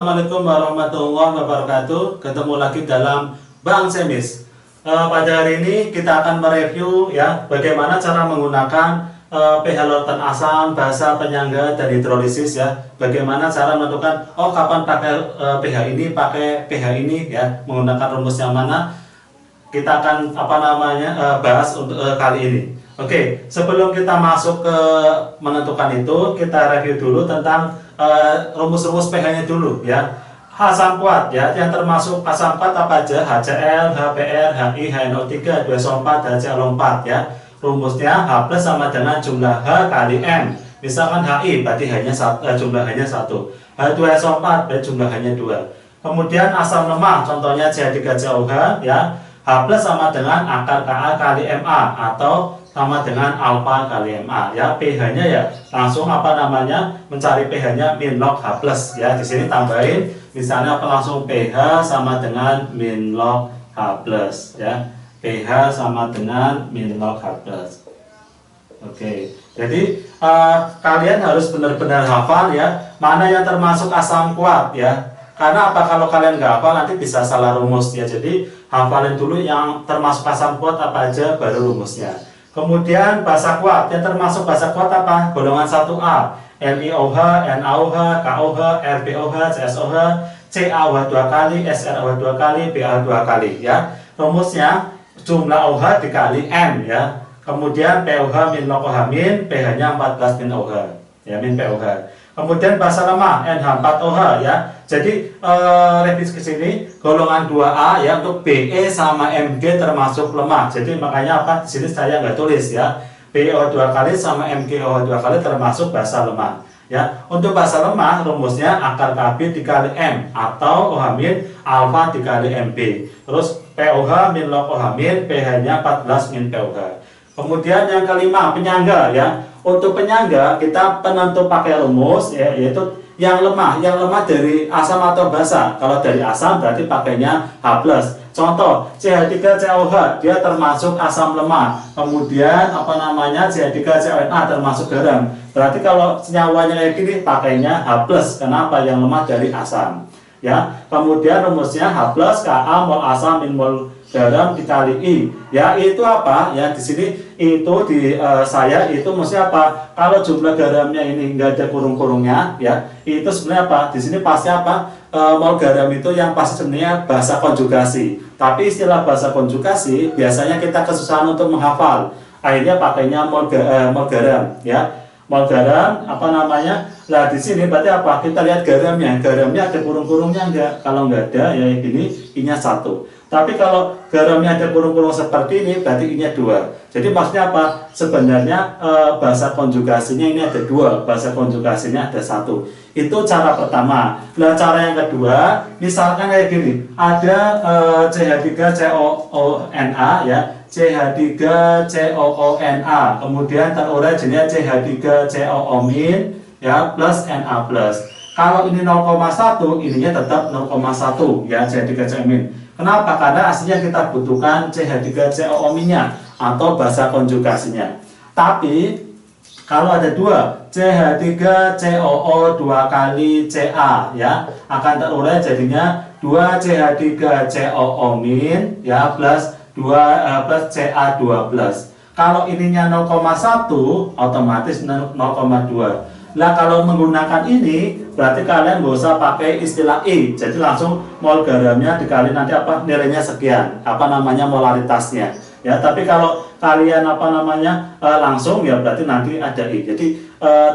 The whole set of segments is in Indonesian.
Assalamualaikum warahmatullahi wabarakatuh. Ketemu lagi dalam Bang Semis. Pada hari ini kita akan mereview ya bagaimana cara menggunakan pH larutan asam, basa, penyangga dan hidrolisis ya. Bagaimana cara menentukan kapan pakai pH ini, pakai pH ini ya, menggunakan rumus yang mana. Kita akan bahas untuk kali ini. Oke, sebelum kita masuk ke menentukan itu, kita review dulu tentang rumus-rumus pH-nya dulu ya. Asam kuat ya, yang termasuk asam kuat apa aja? HCl, HBr, HI, HNO3, H2SO4, HCl4 ya. Rumusnya H+ sama dengan jumlah H kali M. Misalkan HI berarti jumlah H-nya 1. H2SO4 berarti jumlah H-nya 2. Kemudian asam lemah contohnya CH3COH ya. H+ sama dengan akar Ka kali Ma atau sama dengan alfa kali Ma ya. pH-nya ya langsung mencari pH-nya min log H+ ya. Di sini tambahin misalnya langsung pH sama dengan min log H+ ya. pH sama dengan min log H+. Oke. Jadi kalian harus benar-benar hafal ya mana yang termasuk asam kuat ya. Karena kalau kalian nggak hafal nanti bisa salah rumus ya. Jadi hafalin dulu yang termasuk asam kuat apa aja baru rumusnya. Kemudian basa kuat, yang termasuk basa kuat apa? Golongan 1A, LiOH, NaOH, KOH, RbOH, CSOH, CaOH 2 kali, SrOH 2 kali, BA 2 kali ya. Rumusnya jumlah OH dikali M ya. Kemudian POH min log OH min, pH-nya 14 min OH ya, min POH. Kemudian basa lemah NH4OH ya. Jadi revisi ke sini golongan 2A ya, untuk Be sama Mg termasuk lemah. Jadi makanya di sini saya nggak tulis ya. BO 2 kali sama MgOH 2 kali termasuk basa lemah. Ya, untuk basa lemah rumusnya akar Kb dikali M atau OH min alfa dikali Mb. Terus POH min log OH min, pH-nya 14 min POH. Kemudian yang kelima penyangga ya. Untuk penyangga kita penentu pakai rumus ya, yaitu yang lemah dari asam atau basa. Kalau dari asam berarti pakainya H+. Contoh CH3COH dia termasuk asam lemah. Kemudian CH3CONa termasuk garam. Berarti kalau senyawanya kayak gini pakainya H+. Kenapa? Yang lemah dari asam. Ya. Kemudian rumusnya H+ Ka mol asam min mol garam dikali I. Ya, itu apa? Ya, di sini itu saya itu maksudnya apa? Kalau jumlah garamnya ini enggak ada kurung-kurungnya ya, itu sebenarnya apa? Di sini pasti mol garam itu yang pasti sebenarnya basa konjugasi. Tapi istilah basa konjugasi biasanya kita kesusahan untuk menghafal. Akhirnya pakainya mol garam ya. Mol garam Nah, di sini berarti apa? Kita lihat garamnya. Garamnya ada kurung-kurungnya enggak? Kalau enggak ada ya ini I-nya 1. Tapi kalau garamnya ada kurung-kurung seperti ini berarti I-nya 2. Jadi maksudnya apa? Sebenarnya bahasa konjugasinya ini ada 2, bahasa konjugasinya ada 1. Itu cara pertama. Nah, cara yang kedua, misalkan kayak gini. Ada CH3COONa ya. CH3COONa, kemudian terurai jadinya CH3COO- ya plus Na+. Kalau ini 0,1, ininya tetap 0,1 ya, CH3COO-. Kenapa? Karena aslinya kita butuhkan CH3COO-nya atau basa konjugasinya. Tapi kalau ada 2 CH3COO 2 kali Ca ya, akan terurai jadinya 2 CH3COO- ya plus Ca2+. Kalau ininya 0,1 otomatis 0,2. Nah, kalau menggunakan ini berarti kalian nggak usah pakai istilah I. Jadi langsung mol garamnya dikali nanti nilainya sekian, molaritasnya. Ya, tapi kalau kalian langsung ya berarti nanti ada I. Jadi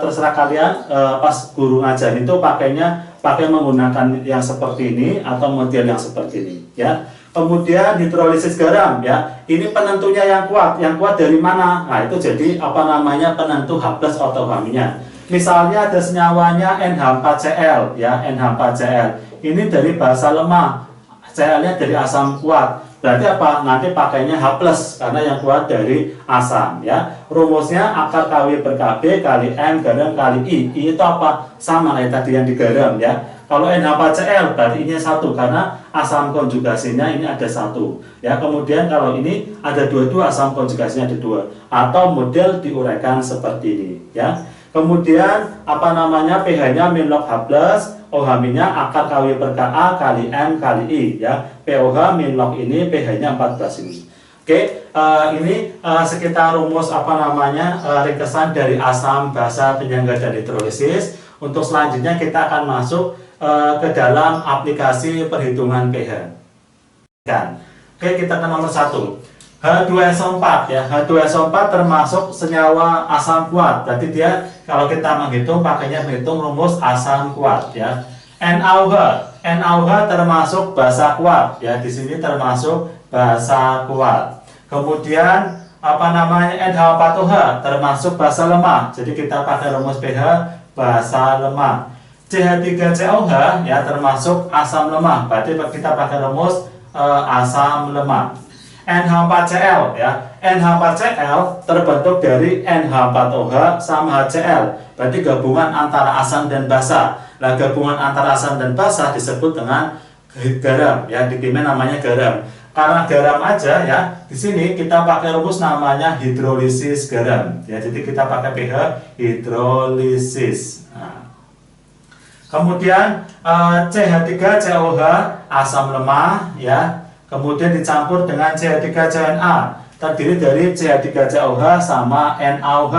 terserah kalian pas guru ngajar itu pakai menggunakan yang seperti ini atau model yang seperti ini ya. Kemudian hidrolisis garam ya. Ini penentunya yang kuat. Yang kuat dari mana? Nah, itu jadi penentu H+ atau H-nya. Misalnya ada senyawanya NH4Cl ya, NH4Cl. Ini dari basa lemah. Cl-nya dari asam kuat. Berarti apa? Nanti pakainya H+ karena yang kuat dari asam ya. Rumusnya akar Kw per Kb kali M garam kali I. I itu apa? Sama kayak tadi yang di garam ya. Kalau NH4Cl berarti I-nya 1 karena asam konjugasinya ini ada 1 ya. Kemudian kalau ini ada 2 asam konjugasinya ada 2 atau model diuraikan seperti ini ya. Kemudian pH-nya min log H+, OH minyak akar KW per KA kali M kali I ya. POH min log ini pH-nya 14 ini. Oke, ini sekitar rumus ringkesan dari asam, basa, penyangga dan hidrolisis. Untuk selanjutnya kita akan masuk ke dalam aplikasi perhitungan pH. Oke, kita ke nomor 1. H2SO4 ya. H2SO4 termasuk senyawa asam kuat. Berarti dia kalau kita menghitung pakainya menghitung rumus asam kuat ya. NaOH. NaOH termasuk basa kuat ya. Di sini termasuk basa kuat. Kemudian NH4OH termasuk basa lemah. Jadi kita pakai rumus pH basa lemah. CH3COH ya termasuk asam lemah. Berarti kita pakai rumus asam lemah. NH4Cl ya. NH4Cl terbentuk dari NH4OH sama HCl. Berarti gabungan antara asam dan basa. Nah, gabungan antara asam dan basa disebut dengan garam ya. Di kimia namanya garam. Karena garam aja ya, di sini kita pakai rumus namanya hidrolisis garam. Ya, jadi kita pakai pH hidrolisis. Nah. Kemudian CH3COH asam lemah ya. Kemudian dicampur dengan CH3CNA, terdiri dari CH3COH sama NaOH.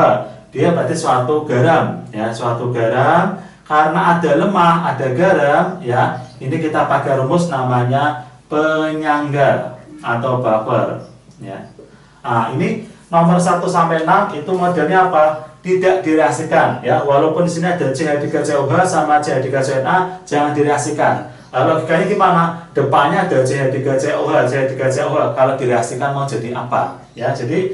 Dia berarti suatu garam ya, suatu garam. Karena ada lemah, ada garam ya. Ini kita pakai rumus namanya penyangga atau buffer ya. Nah, ini nomor 1 sampai 6 itu modelnya apa? Tidak direaksikan ya. Walaupun di sini ada CH3COH sama CH3CNA, jangan direaksikan. Logikanya gimana? Depannya ada CH3COH, CH3COH. Kalau direaksikan mau jadi apa? Ya, jadi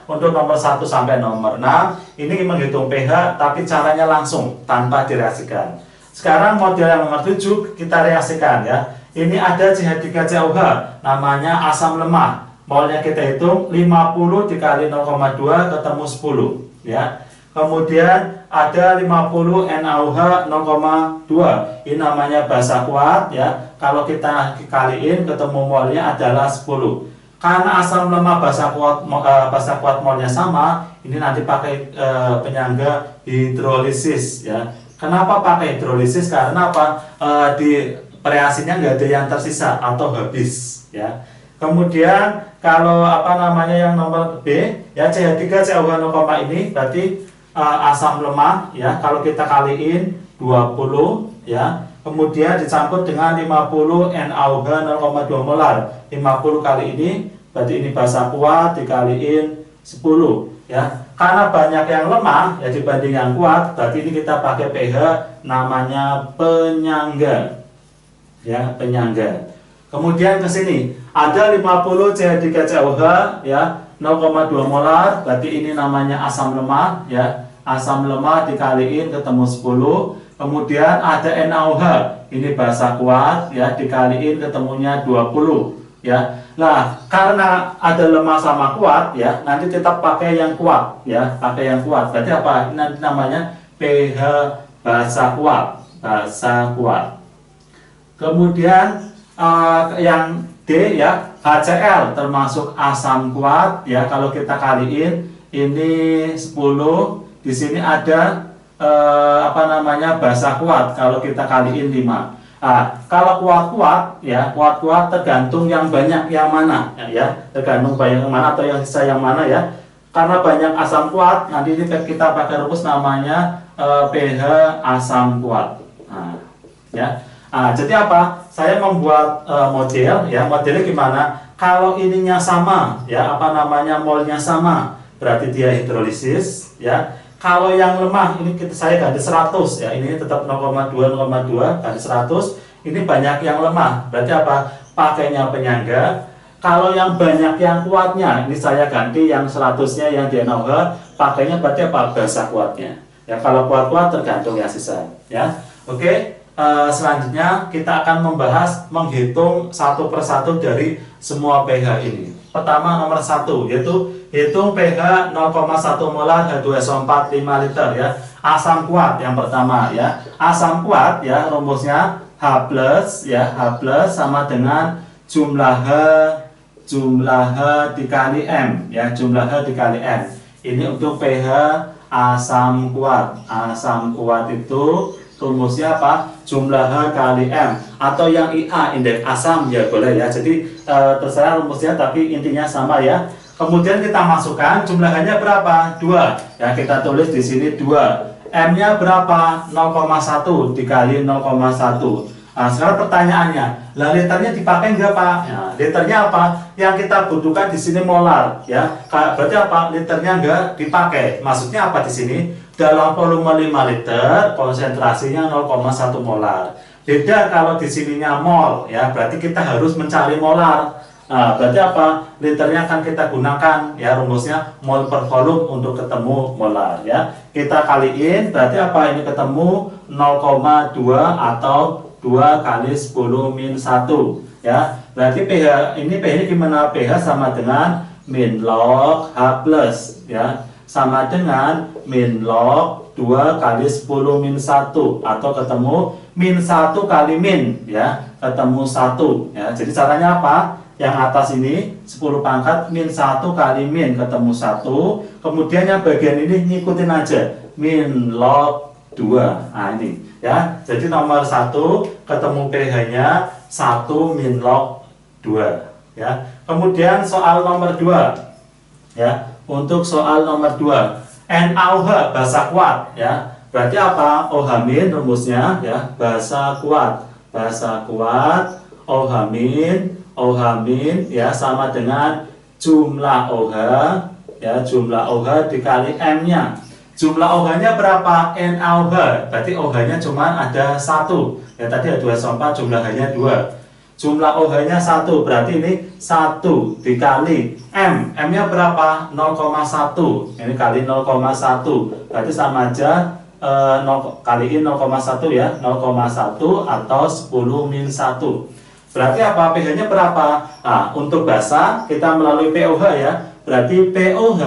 untuk nomor 1 sampai nomor 6 ini menghitung pH tapi caranya langsung tanpa direaksikan. Sekarang model yang nomor 7 kita reaksikan ya. Ini ada CH3COH namanya asam lemah. Molnya kita hitung 50 dikali 0,2 ketemu 10 ya. Kemudian ada 50 NaOH 0,2. Ini namanya basa kuat ya. Kalau kita kaliin ketemu molnya adalah 10. Karena asam lemah basa kuat molnya sama, ini nanti pakai penyangga hidrolisis ya. Kenapa pakai hidrolisis? Karena apa? Di reaksinya nggak ada yang tersisa atau habis ya. Kemudian kalau yang nomor B ya, CH3COH 0, ini berarti asam lemah ya. Kalau kita kaliin 20 ya. Kemudian dicampur dengan 50 NaOH 0,2 molar. 50 kali ini berarti ini basa kuat dikaliin 10 ya. Karena banyak yang lemah ya dibanding yang kuat, berarti ini kita pakai pH namanya penyangga. Ya, penyangga. Kemudian ke sini ada 50 CH3COH ya 0,2 molar, berarti ini namanya asam lemah ya. Asam lemah dikaliin ketemu 10. Kemudian ada NaOH, ini basa kuat ya, dikaliin ketemunya 20 ya. Nah, karena ada lemah sama kuat ya, nanti tetap pakai yang kuat ya, pakai yang kuat. Berarti apa? Ini nanti namanya pH basa kuat, basa kuat. Kemudian yang D ya, HCl termasuk asam kuat ya. Kalau kita kaliin ini 10, di sini ada basa kuat. Kalau kita kaliin 5. Nah, kalau kuat-kuat ya, kuat-kuat tergantung yang banyak yang mana ya, tergantung banyak yang mana atau yang sisa yang mana ya. Karena banyak asam kuat, nanti ini kita pakai rumus namanya pH asam kuat. Nah, ya. Nah, jadi apa? Saya membuat model ya. Modelnya gimana? Kalau ininya sama ya, molnya sama, berarti dia hidrolisis ya. Kalau yang lemah ini saya ganti 100 ya. Ini tetap 0,2 ganti 100. Ini banyak yang lemah. Berarti apa? Pakainya penyangga. Kalau yang banyak yang kuatnya, ini saya ganti yang 100-nya yang di NaOH, pakainya berarti apa? Basa kuatnya. Ya, kalau kuat-kuat tergantung yang sisa ya. Oke. Selanjutnya kita akan membahas menghitung satu persatu dari semua pH ini. Pertama nomor 1 yaitu hitung pH 0,1 molar H2SO4 5 liter ya. Asam kuat yang pertama ya. Asam kuat ya rumusnya H+ ya, H+ sama dengan jumlah H dikali M ya, jumlah H dikali M. Ini untuk pH asam kuat. Asam kuat itu rumusnya apa? Jumlah H kali M, atau yang IA indeks asam ya boleh ya. Jadi terserah rumusnya, tapi intinya sama ya. Kemudian kita masukkan jumlahnya berapa? 2. Ya, kita tulis di sini 2. M-nya berapa? 0,1 dikali 0,1. Nah, sekarang pertanyaannya, lah liternya dipakai enggak Pak? Ya, liternya apa? Yang kita butuhkan di sini molar, ya. Berarti apa? Liternya enggak dipakai. Maksudnya apa di sini? Dalam volume 5 liter, konsentrasinya 0,1 molar. Beda kalau di sininya mol, ya. Berarti kita harus mencari molar. Nah, berarti apa? Liternya akan kita gunakan, ya, rumusnya mol per volume untuk ketemu molar, ya. Kita kaliin, berarti apa? Ini ketemu 0,2 atau 2 kali 10 min 1, ya. Berarti pH ini gimana? pH sama dengan min log H plus, ya. Sama dengan min log 2 kali 10 min 1, atau ketemu min 1 kali min, ya. Ketemu 1, ya. Jadi caranya apa? Yang atas ini 10 pangkat min 1 kali min, ketemu 1. Kemudian yang bagian ini ngikutin aja, min log 2. Nah ini ya, jadi nomor 1 ketemu pH-nya 1 min log 2, ya. Kemudian soal nomor 2, ya. Untuk soal nomor 2, NaOH basa kuat, ya. Berarti apa? OH min rumusnya, ya, basa kuat OH min, ya, sama dengan jumlah OH, ya, jumlah OH dikali M-nya. Jumlah OH-nya berapa? NaOH. Berarti OH-nya cuma ada 1. Ya, tadi ada 2,4, jumlah H-nya 2. Jumlah OH-nya 1. Berarti ini 1 dikali M. M-nya berapa? 0,1. Ini kali 0,1. Berarti sama aja kaliin 0,1 ya. 0,1 atau 10 min 1. Berarti apa? pH-nya berapa? Nah, untuk basa kita melalui pOH ya. Berarti pOH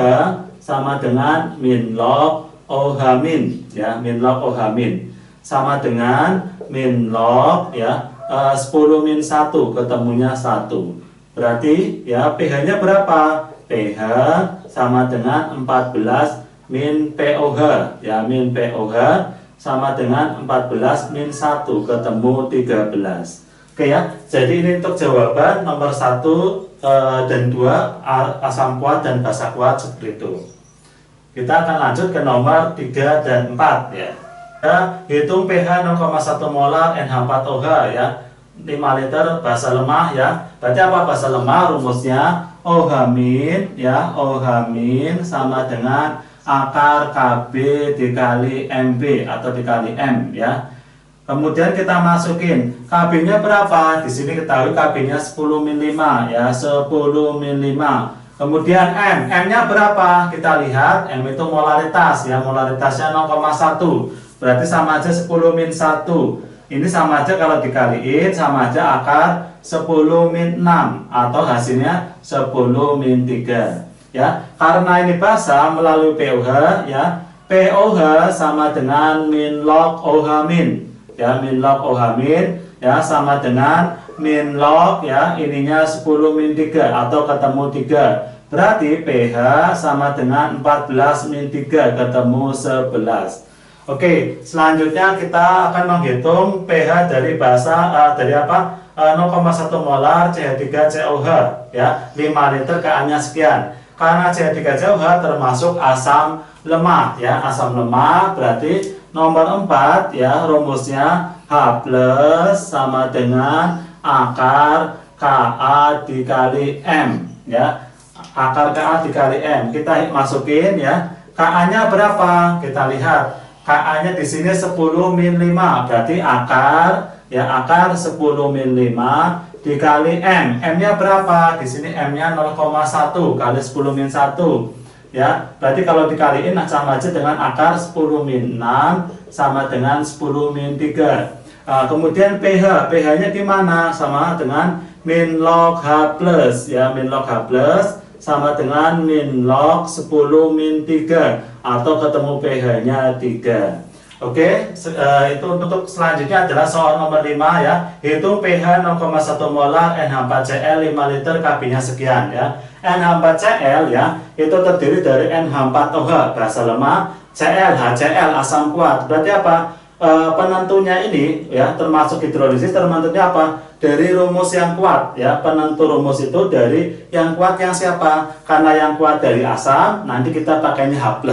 sama dengan min log OH min, ya, min log OH min sama dengan min log, ya, 10 min 1, ketemunya 1. Berarti ya pH-nya berapa? pH sama dengan 14 min pOH, ya, min pOH sama dengan 14 min 1, ketemu 13. Oke ya, jadi ini untuk jawaban nomor 1 dan 2, asam kuat dan basa kuat seperti itu. Kita akan lanjut ke nomor 3 dan 4 ya. Kita hitung pH 0,1 molar NH4OH ya. 5 liter basa lemah ya. Berarti apa basa lemah? Rumusnya OH min ya, OH min sama dengan akar KB dikali MB atau dikali M ya. Kemudian kita masukin KB-nya berapa? Di sini ketahui KB-nya 10 min 5 ya, 10 min 5. Kemudian M-nya berapa? Kita lihat, M itu molaritas ya, molaritasnya 0,1. Berarti sama aja 10 min 1. Ini sama aja kalau dikaliin sama aja akar 10 min 6 atau hasilnya 10 min 3. Ya, karena ini basa melalui pOH ya. pOH sama dengan min log OH min. Ya, min log OH min ya sama dengan min log ya, ininya 10 min 3 atau ketemu 3. Berarti pH sama dengan 14 min 3, ketemu 11. Oke, selanjutnya kita akan menghitung pH dari basa dari apa? 0,1 molar CH3COH ya, 5 liter KA-nya sekian. Karena CH3COH termasuk asam lemah ya, asam lemah berarti nomor 4 ya, rumusnya H plus sama dengan akar Ka dikali M ya. Akar Ka dikali M. Kita masukin ya. Ka-nya berapa? Kita lihat. Ka-nya di sini 10 min 5. Berarti akar ya, akar 10 min 5 dikali M. M-nya berapa? Di sini M-nya 0,1 kali 10 min 1. Ya, berarti kalau dikaliin sama aja dengan akar 10 min 6 sama dengan 10 min 3. Kemudian pH, pH-nya gimana? Sama dengan min log H plus ya, min log H plus sama dengan min log 10 min 3 atau ketemu pH-nya 3. Oke, itu untuk selanjutnya adalah soal nomor 5 ya. Hitung pH 0,1 molar NH4Cl 5 liter KB-nya sekian ya. NH4Cl ya, itu terdiri dari NH4OH basa lemah, Cl, HCl asam kuat. Berarti apa? penentunya ini ya termasuk hidrolisis, penentunya apa? Dari rumus yang kuat ya. Penentu rumus itu dari yang kuat yang siapa? Karena yang kuat dari asam nanti kita pakainya H+.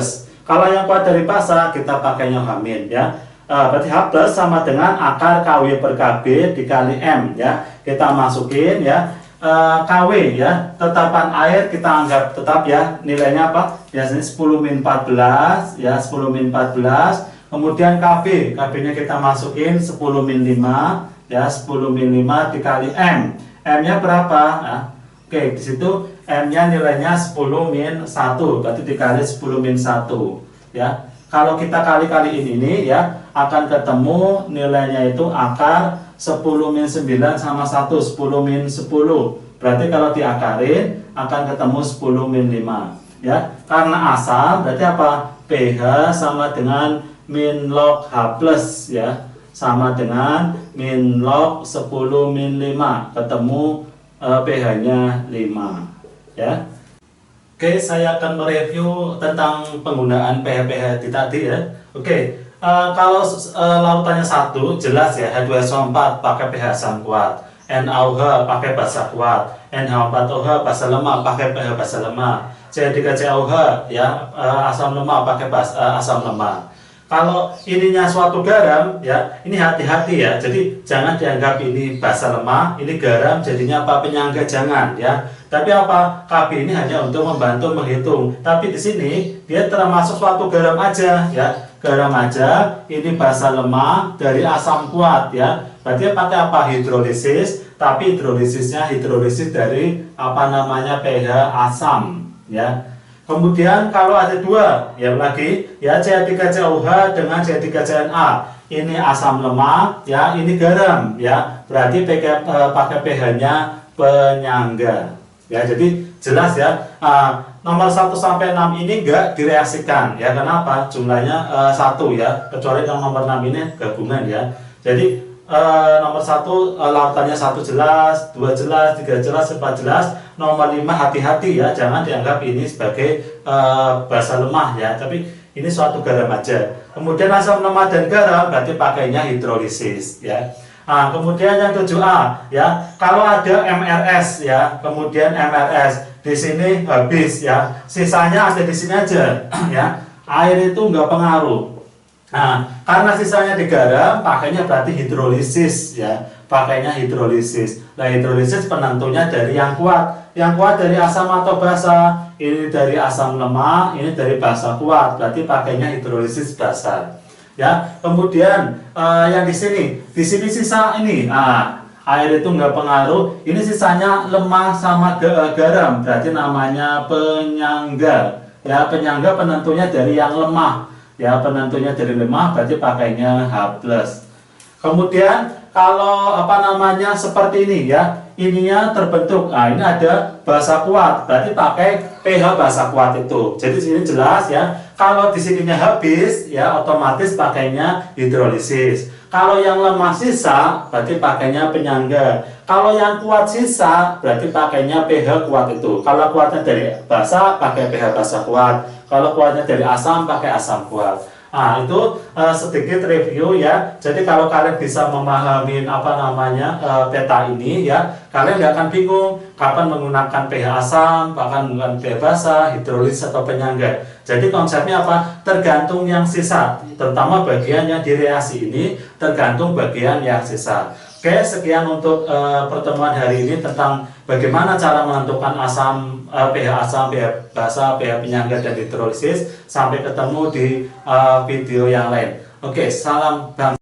Kalau yang kuat dari basa kita pakainya H- ya. Berarti H+ sama dengan akar KW per KB dikali M ya. Kita masukin ya. KW ya, tetapan air kita anggap tetap ya, nilainya apa? Biasanya 10-14 ya, 10-14. Kemudian KB, KB-nya kita masukin 10-5 ya, 10-5 dikali M. M-nya berapa? Nah, oke, di situ M-nya nilainya 10-1, berarti dikali 10-1 ya. Kalau kita kali-kali ini ya, akan ketemu nilainya itu akar 10-9 sama 1, 10-10. Berarti kalau diakarin akan ketemu 10-5 ya. Karena asam berarti apa? pH sama dengan min log H+ ya. Sama dengan min log 10-5. Ketemu pH-nya 5 ya. Oke, saya akan mereview tentang penggunaan pH-pH tadi ya. Oke. Kalau lautannya 1 jelas ya, H2SO4 pakai pH asam kuat, NaOH pakai basa kuat, NH4OH basa lemah pakai pH basa lemah, C3COH ya asam lemah pakai asam lemah. Kalau ininya suatu garam ya, ini hati-hati ya. Jadi jangan dianggap ini basa lemah, ini garam jadinya apa? Penyangga, jangan ya. Tapi apa? KB ini hanya untuk membantu menghitung. Tapi di sini dia termasuk suatu garam aja ya. Garam aja, ini basa lemah dari asam kuat ya. Berarti pakai apa? Hidrolisis, tapi hidrolisisnya hidrolisis dari apa namanya? pH asam ya. Kemudian kalau ada dua, ya lagi ya C3COH dengan C3CNA. Ini asam lemah ya, ini garam ya. Berarti pakai pH-nya penyangga. Ya, jadi jelas ya. Nomor 1 sampai 6 ini enggak direaksikan ya. Kenapa? Jumlahnya 1 ya. Kecuali yang nomor 6 ini gabungan ya. Jadi nomor 1 lautannya 1 jelas, 2 jelas, 3 jelas, 4 jelas. Nomor 5 hati-hati ya. Jangan dianggap ini sebagai basa lemah ya. Tapi ini suatu garam aja. Kemudian asam lemah dan garam berarti pakainya hidrolisis ya. Kemudian yang 7A ya, kalau ada MRS ya, kemudian MRS di sini habis ya, sisanya ada di sini aja ya. Air itu enggak pengaruh. Karena sisanya di garam, pakainya berarti hidrolisis ya, pakainya hidrolisis. Nah, hidrolisis penentunya dari yang kuat. Yang kuat dari asam atau basa, ini dari asam lemah, ini dari basa kuat, berarti pakainya hidrolisis basa. Ya, kemudian yang di sini sisa ini, air itu nggak pengaruh. Ini sisanya lemah sama garam, berarti namanya penyangga. Ya, penyangga penentunya dari yang lemah. Ya, penentunya dari lemah, berarti pakainya H+. Kemudian kalau apa namanya seperti ini ya, ininya terbentuk. Ini ada basa kuat, berarti pakai pH basa kuat itu. Jadi sini jelas ya. Kalau di sininya habis ya, otomatis pakainya hidrolisis. Kalau yang lemah sisa, berarti pakainya penyangga. Kalau yang kuat sisa, berarti pakainya pH kuat itu. Kalau kuatnya dari basa, pakai pH basa kuat. Kalau kuatnya dari asam, pakai asam kuat. Itu sedikit review ya. Jadi kalau kalian bisa memahami apa namanya peta ini ya, kalian nggak akan bingung kapan menggunakan pH asam, kapan menggunakan pH basa, hidrolisis atau penyangga. Jadi konsepnya apa? Tergantung yang sisa, terutama bagian yang direaksi ini tergantung bagian yang sisa. Oke, sekian untuk pertemuan hari ini tentang bagaimana cara menentukan asam, pH asam, pH basa, pH penyangga dan hidrolisis. Sampai ketemu di video yang lain. Oke, salam bang.